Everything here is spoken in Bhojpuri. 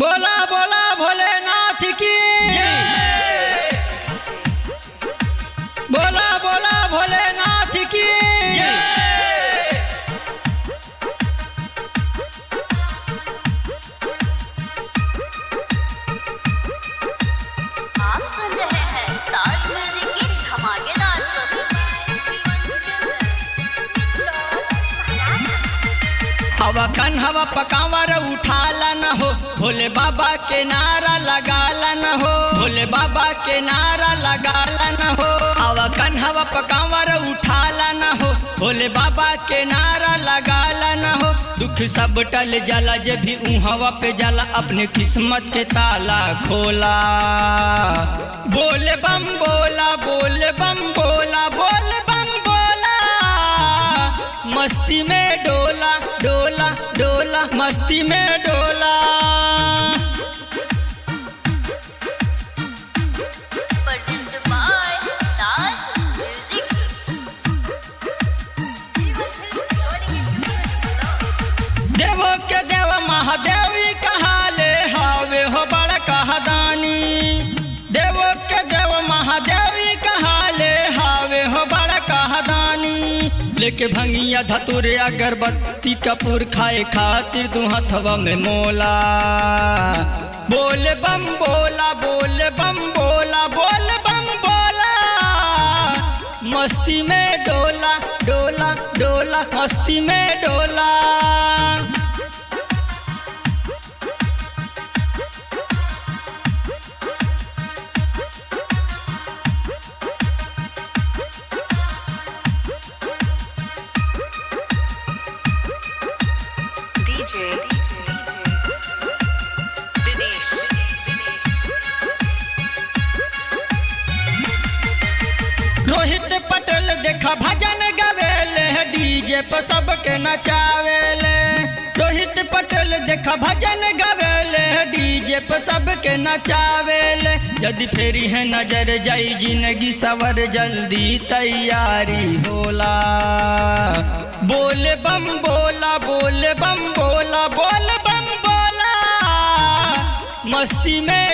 बोला बोला भोलेनाथ की बोला बोला भोलेनाथ की आप सुन रहे हैं ताज म्यूजिक की धमाकेदार प्रस्तुति। हवा कन हवा पकावर उठाला न हो, भोले बाबा के नारा लगाला न हो, भोले बाबा के नारा लगाला न हो। हवा कन हवा पकावर उठाला न हो, भोले बाबा के नारा लगाला न हो। दुख सब टल जाला जब भी हवा पे जाला, अपने किस्मत के ताला खोला। बोले बम बोला, बोले बम बोला, बोले बम बोला। मस्ती में डोला डोला डोला, मस्ती में डोला। Presented by ताज म्यूजिक। देवो के देव महादेव कहाले हावे हो बड़ा कहदानी। देवो के देव महादेव कहाले हावे हो बड़ा कहदानी। लेके भंगिया धतुरे अगरबत्ती कपूर खाए खातिर तू हथवा में मोला। बोले बम बोला, बोले बम बोला, बोले बम बोला। मस्ती में डोला डोला डोला, मस्ती में डोला। DJ दिनेश। रोहित पटेल देखा भजन गवेले, डीजे पर सबके नचावेले। रोहित पटेल देखा भजन गवेले, डीजे पर सबके नचावेले। यदि फेरी है नजर जाई जिंदगी सवर, जल्दी तैयारी होला। बोले बम बोला, बोले बम बोला, बोले बम बोला। मस्ती में